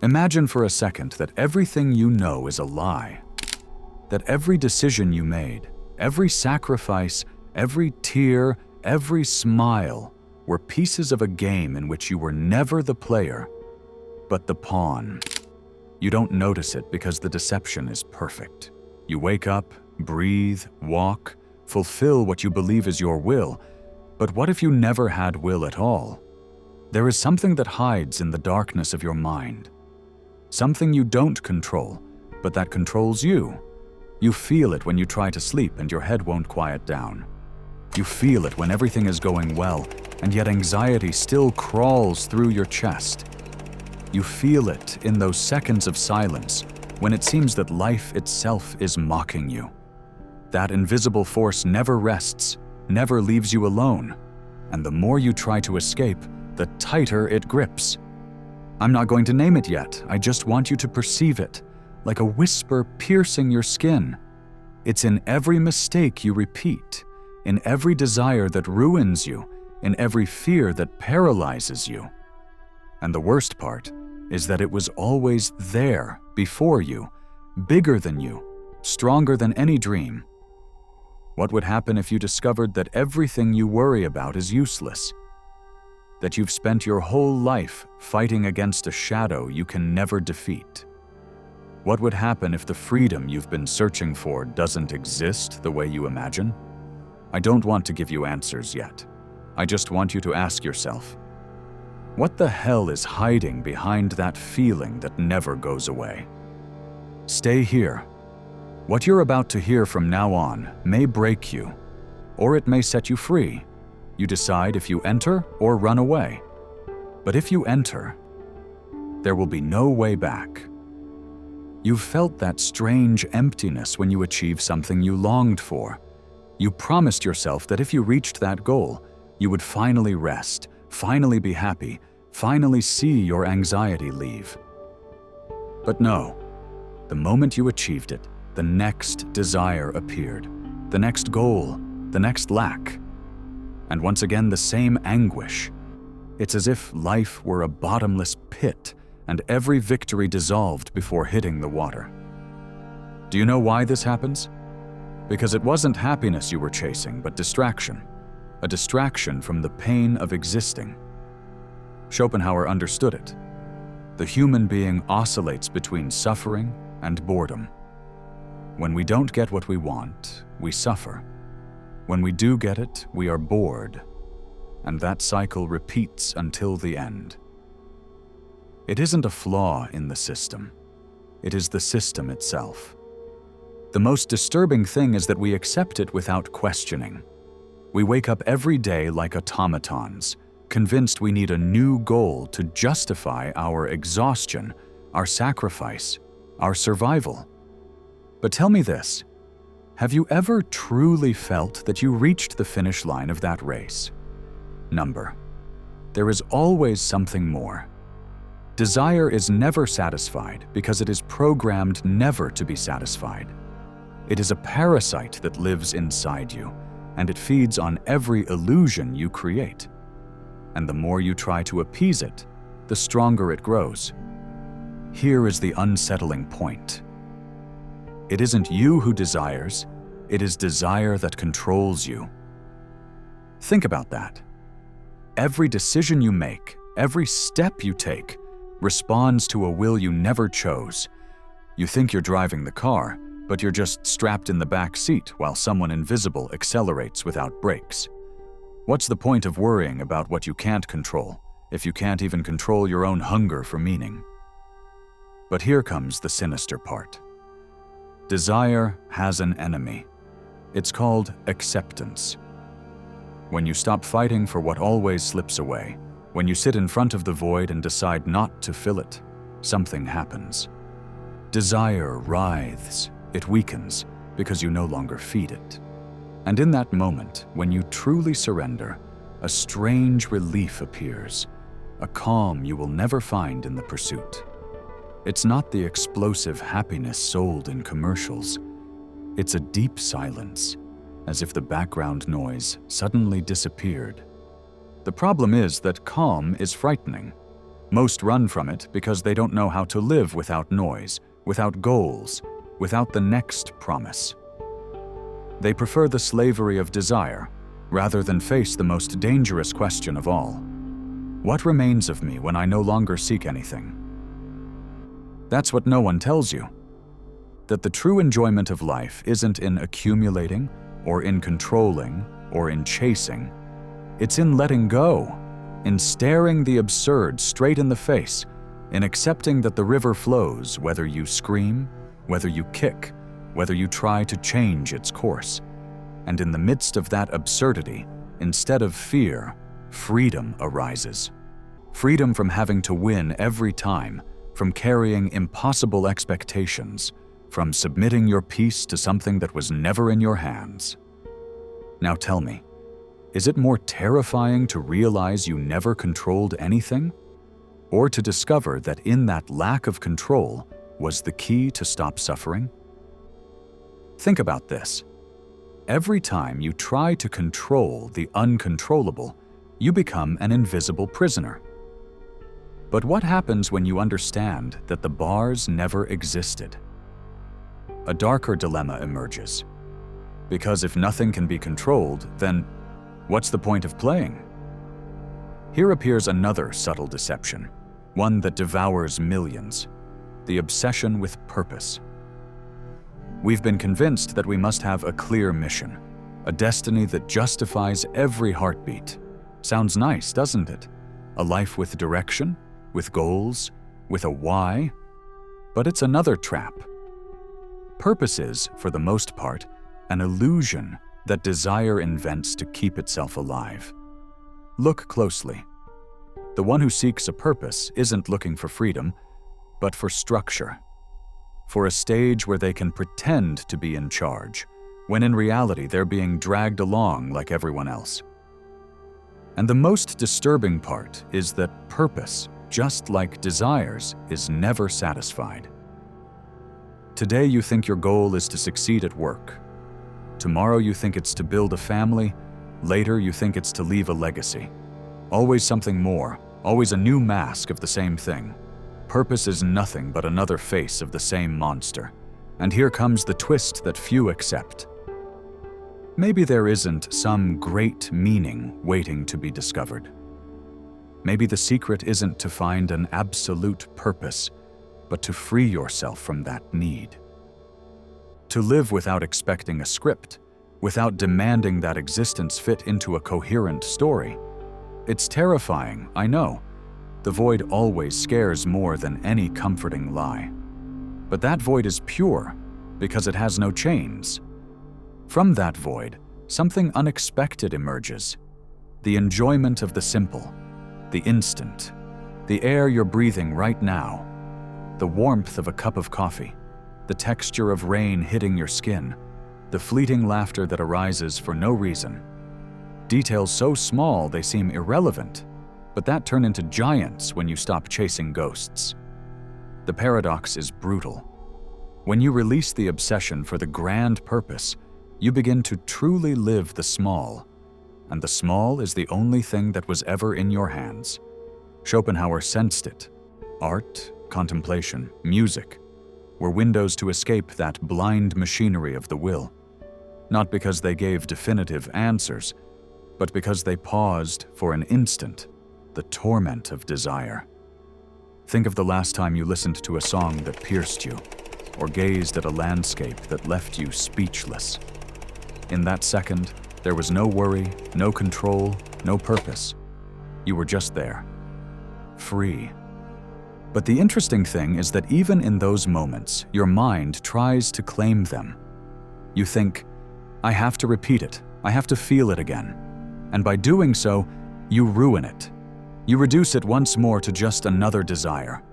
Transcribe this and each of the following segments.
Imagine for a second that everything you know is a lie. That every decision you made, every sacrifice, every tear, every smile were pieces of a game in which you were never the player, but the pawn. You don't notice it because the deception is perfect. You wake up, breathe, walk, fulfill what you believe is your will. But what if you never had will at all? There is something that hides in the darkness of your mind. Something you don't control, but that controls you. You feel it when you try to sleep and your head won't quiet down. You feel it when everything is going well, and yet anxiety still crawls through your chest. You feel it in those seconds of silence when it seems that life itself is mocking you. That invisible force never rests, never leaves you alone, and the more you try to escape, the tighter it grips. I'm not going to name it yet, I just want you to perceive it, like a whisper piercing your skin. It's in every mistake you repeat, in every desire that ruins you, in every fear that paralyzes you. And the worst part is that it was always there, before you, bigger than you, stronger than any dream. What would happen if you discovered that everything you worry about is useless? That you've spent your whole life fighting against a shadow you can never defeat? What would happen if the freedom you've been searching for doesn't exist the way you imagine? I don't want to give you answers yet. I just want you to ask yourself, what the hell is hiding behind that feeling that never goes away? Stay here. What you're about to hear from now on may break you, or it may set you free. You decide if you enter or run away. But if you enter, there will be no way back. You've felt that strange emptiness when you achieved something you longed for. You promised yourself that if you reached that goal, you would finally rest, finally be happy, finally see your anxiety leave. But no, the moment you achieved it, the next desire appeared, the next goal, the next lack. And once again, the same anguish. It's as if life were a bottomless pit and every victory dissolved before hitting the water. Do you know why this happens? Because it wasn't happiness you were chasing, but distraction. A distraction from the pain of existing. Schopenhauer understood it. The human being oscillates between suffering and boredom. When we don't get what we want, we suffer. When we do get it, we are bored. And that cycle repeats until the end. It isn't a flaw in the system. It is the system itself. The most disturbing thing is that we accept it without questioning. We wake up every day like automatons, convinced we need a new goal to justify our exhaustion, our sacrifice, our survival. But tell me this, have you ever truly felt that you reached the finish line of that race? Number. There is always something more. Desire is never satisfied because it is programmed never to be satisfied. It is a parasite that lives inside you, and it feeds on every illusion you create. And the more you try to appease it, the stronger it grows. Here is the unsettling point. It isn't you who desires, it is desire that controls you. Think about that. Every decision you make, every step you take, responds to a will you never chose. You think you're driving the car, but you're just strapped in the back seat while someone invisible accelerates without brakes. What's the point of worrying about what you can't control if you can't even control your own hunger for meaning? But here comes the sinister part. Desire has an enemy. It's called acceptance. When you stop fighting for what always slips away, when you sit in front of the void and decide not to fill it, something happens. Desire writhes, it weakens, because you no longer feed it. And in that moment, when you truly surrender, a strange relief appears, a calm you will never find in the pursuit. It's not the explosive happiness sold in commercials. It's a deep silence, as if the background noise suddenly disappeared. The problem is that calm is frightening. Most run from it because they don't know how to live without noise, without goals, without the next promise. They prefer the slavery of desire, rather than face the most dangerous question of all. What remains of me when I no longer seek anything? That's what no one tells you. That the true enjoyment of life isn't in accumulating, or in controlling, or in chasing. It's in letting go, in staring the absurd straight in the face, in accepting that the river flows whether you scream, whether you kick, whether you try to change its course. And in the midst of that absurdity, instead of fear, freedom arises. Freedom from having to win every time, from carrying impossible expectations, from submitting your peace to something that was never in your hands. Now tell me, is it more terrifying to realize you never controlled anything? Or to discover that in that lack of control was the key to stop suffering? Think about this. Every time you try to control the uncontrollable, you become an invisible prisoner. But what happens when you understand that the bars never existed? A darker dilemma emerges. Because if nothing can be controlled, then what's the point of playing? Here appears another subtle deception, one that devours millions: the obsession with purpose. We've been convinced that we must have a clear mission, a destiny that justifies every heartbeat. Sounds nice, doesn't it? A life with direction, with goals, with a why. But it's another trap. Purpose is, for the most part, an illusion that desire invents to keep itself alive. Look closely. The one who seeks a purpose isn't looking for freedom, but for structure. For a stage where they can pretend to be in charge, when in reality they're being dragged along like everyone else. And the most disturbing part is that purpose, just like desires, is never satisfied. Today you think your goal is to succeed at work. Tomorrow you think it's to build a family. Later you think it's to leave a legacy. Always something more, always a new mask of the same thing. Purpose is nothing but another face of the same monster. And here comes the twist that few accept. Maybe there isn't some great meaning waiting to be discovered. Maybe the secret isn't to find an absolute purpose, but to free yourself from that need. To live without expecting a script, without demanding that existence fit into a coherent story. It's terrifying, I know. The void always scares more than any comforting lie. But that void is pure, because it has no chains. From that void, something unexpected emerges. The enjoyment of the simple, the instant, the air you're breathing right now, the warmth of a cup of coffee, the texture of rain hitting your skin, the fleeting laughter that arises for no reason. Details so small they seem irrelevant, but that turn into giants when you stop chasing ghosts. The paradox is brutal. When you release the obsession for the grand purpose, you begin to truly live the small, and the small is the only thing that was ever in your hands. Schopenhauer sensed it. Art, contemplation, music were windows to escape that blind machinery of the will, not because they gave definitive answers, but because they paused for an instant the torment of desire. Think of the last time you listened to a song that pierced you, or gazed at a landscape that left you speechless. In that second, there was no worry, no control, no purpose. You were just there, free. But the interesting thing is that even in those moments, your mind tries to claim them. You think, I have to repeat it, I have to feel it again. And by doing so, you ruin it. You reduce it once more to just another desire.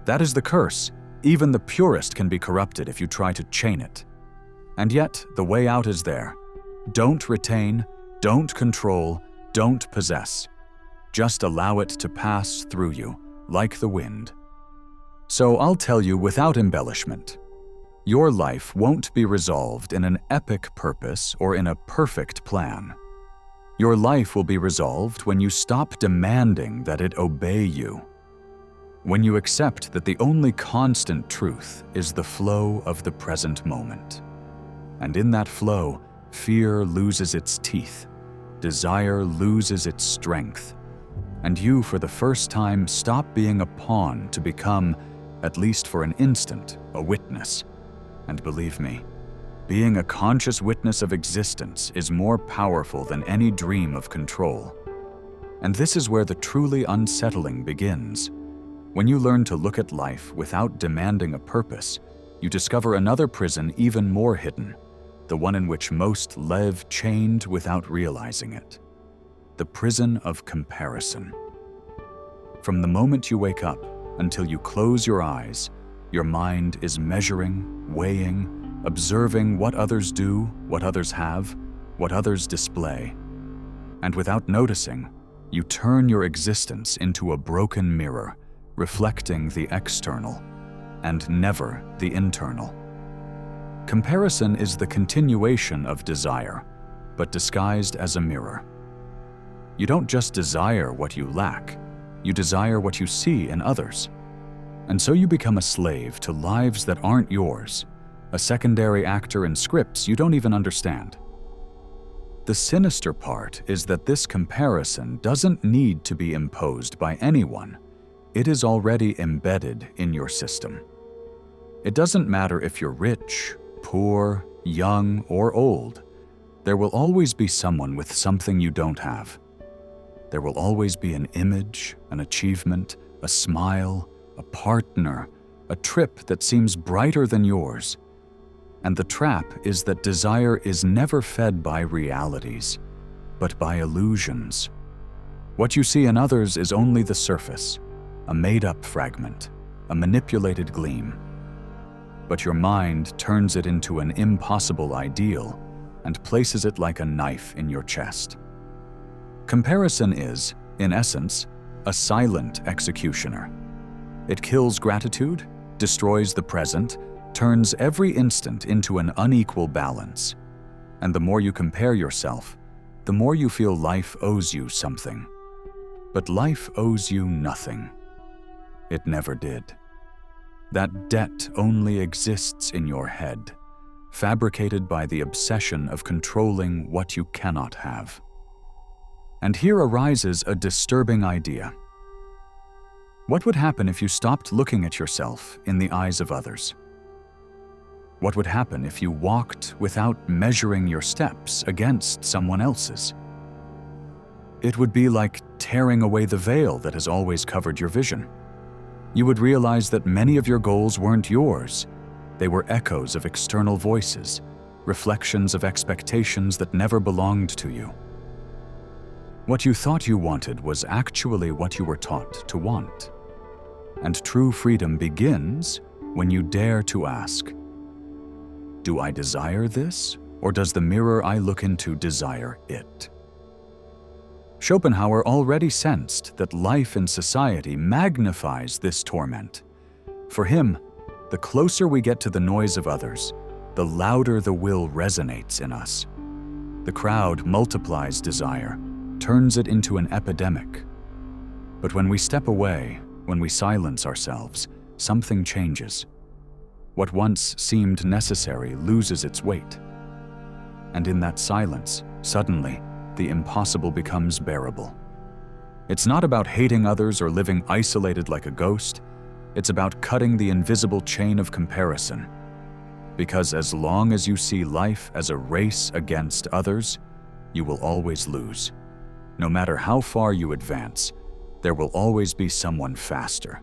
That is the curse. Even the purest can be corrupted if you try to chain it. And yet, the way out is there. Don't retain, don't control, don't possess. Just allow it to pass through you, like the wind. So I'll tell you without embellishment. Your life won't be resolved in an epic purpose or in a perfect plan. Your life will be resolved when you stop demanding that it obey you, when you accept that the only constant truth is the flow of the present moment. And in that flow, fear loses its teeth, desire loses its strength, and you, for the first time, stop being a pawn to become, at least for an instant, a witness. And believe me, being a conscious witness of existence is more powerful than any dream of control. And this is where the truly unsettling begins. When you learn to look at life without demanding a purpose, you discover another prison even more hidden, the one in which most live chained without realizing it. The prison of comparison. From the moment you wake up until you close your eyes, your mind is measuring, weighing, observing what others do, what others have, what others display. And without noticing, you turn your existence into a broken mirror, reflecting the external, and never the internal. Comparison is the continuation of desire, but disguised as a mirror. You don't just desire what you lack, you desire what you see in others. And so you become a slave to lives that aren't yours, a secondary actor in scripts you don't even understand. The sinister part is that this comparison doesn't need to be imposed by anyone. It is already embedded in your system. It doesn't matter if you're rich, poor, young, or old. There will always be someone with something you don't have. There will always be an image, an achievement, a smile, a partner, a trip that seems brighter than yours. And the trap is that desire is never fed by realities, but by illusions. What you see in others is only the surface, a made-up fragment, a manipulated gleam. But your mind turns it into an impossible ideal and places it like a knife in your chest. Comparison is, in essence, a silent executioner. It kills gratitude, destroys the present, turns every instant into an unequal balance. And the more you compare yourself, the more you feel life owes you something. But life owes you nothing. It never did. That debt only exists in your head, fabricated by the obsession of controlling what you cannot have. And here arises a disturbing idea. What would happen if you stopped looking at yourself in the eyes of others? What would happen if you walked without measuring your steps against someone else's? It would be like tearing away the veil that has always covered your vision. You would realize that many of your goals weren't yours. They were echoes of external voices, reflections of expectations that never belonged to you. What you thought you wanted was actually what you were taught to want. And true freedom begins when you dare to ask, do I desire this, or does the mirror I look into desire it? Schopenhauer already sensed that life in society magnifies this torment. For him, the closer we get to the noise of others, the louder the will resonates in us. The crowd multiplies desire, turns it into an epidemic. But when we step away, when we silence ourselves, something changes. What once seemed necessary loses its weight. And in that silence, suddenly, the impossible becomes bearable. It's not about hating others or living isolated like a ghost. It's about cutting the invisible chain of comparison. Because as long as you see life as a race against others, you will always lose. No matter how far you advance, there will always be someone faster.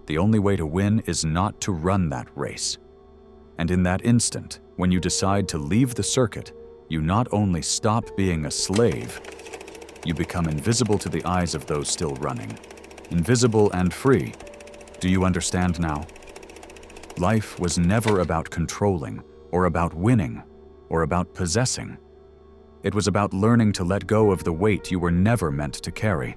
The only way to win is not to run that race. And in that instant, when you decide to leave the circuit, you not only stop being a slave, you become invisible to the eyes of those still running. Invisible and free. Do you understand now? Life was never about controlling, or about winning, or about possessing. It was about learning to let go of the weight you were never meant to carry.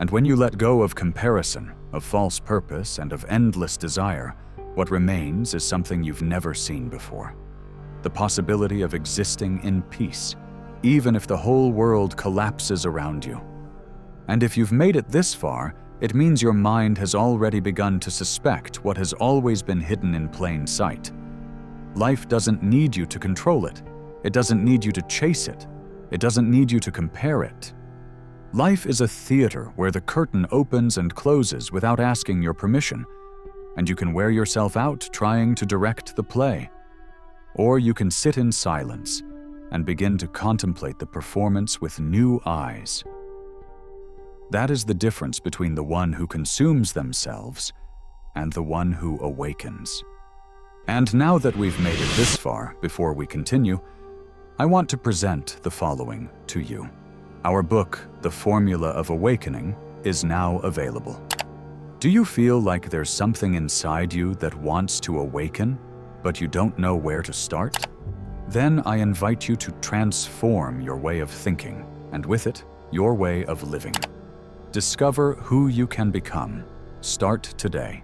And when you let go of comparison, of false purpose, and of endless desire, what remains is something you've never seen before. The possibility of existing in peace, even if the whole world collapses around you. And if you've made it this far, It means your mind has already begun to suspect what has always been hidden in plain sight. Life doesn't need you to control it. It doesn't need you to chase it. It doesn't need you to compare it. Life is a theater where the curtain opens and closes without asking your permission, and you can wear yourself out trying to direct the play. Or you can sit in silence and begin to contemplate the performance with new eyes. That is the difference between the one who consumes themselves and the one who awakens. And now that we've made it this far, before we continue, I want to present the following to you. Our book, The Formula of Awakening, is now available. Do you feel like there's something inside you that wants to awaken, but you don't know where to start? Then I invite you to transform your way of thinking, and with it, your way of living. Discover who you can become. Start today.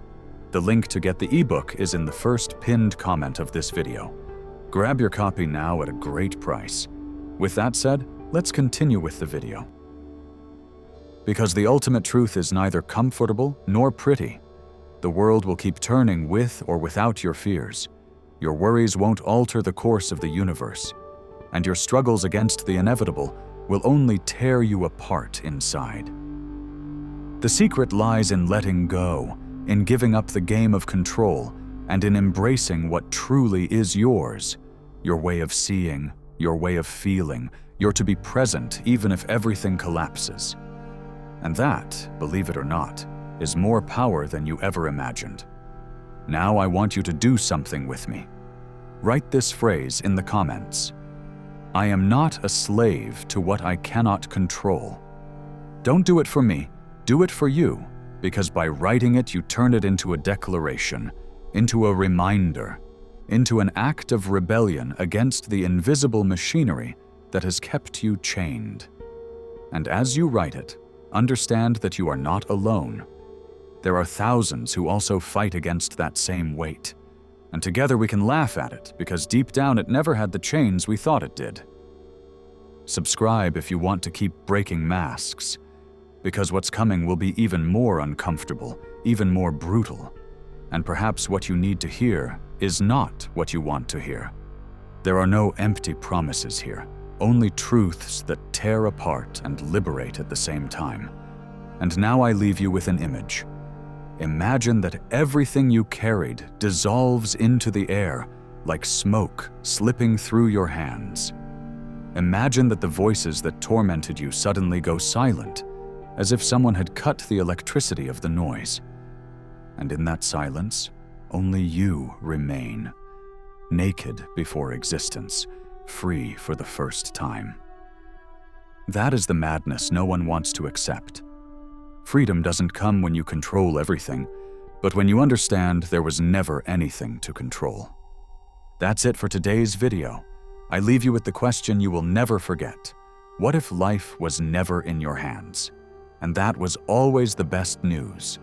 The link to get the ebook is in the first pinned comment of this video. Grab your copy now at a great price. With that said, let's continue with the video. Because the ultimate truth is neither comfortable nor pretty. The world will keep turning with or without your fears. Your worries won't alter the course of the universe, and your struggles against the inevitable will only tear you apart inside. The secret lies in letting go, in giving up the game of control, and in embracing what truly is yours, your way of seeing, your way of feeling, your to be present even if everything collapses. And that, believe it or not, is more power than you ever imagined. Now I want you to do something with me. Write this phrase in the comments. I am not a slave to what I cannot control. Don't do it for me, do it for you, because by writing it you turn it into a declaration, into a reminder, into an act of rebellion against the invisible machinery that has kept you chained. And as you write it, understand that you are not alone. There are thousands who also fight against that same weight. And together we can laugh at it, because deep down it never had the chains we thought it did. Subscribe if you want to keep breaking masks, because what's coming will be even more uncomfortable, even more brutal. And perhaps what you need to hear is not what you want to hear. There are no empty promises here, only truths that tear apart and liberate at the same time. And now I leave you with an image. Imagine that everything you carried dissolves into the air like smoke slipping through your hands. Imagine that the voices that tormented you suddenly go silent, as if someone had cut the electricity of the noise. And in that silence, only you remain, naked before existence, free for the first time. That is the madness no one wants to accept. Freedom doesn't come when you control everything, but when you understand there was never anything to control. That's it for today's video. I leave you with the question you will never forget. What if life was never in your hands? And that was always the best news.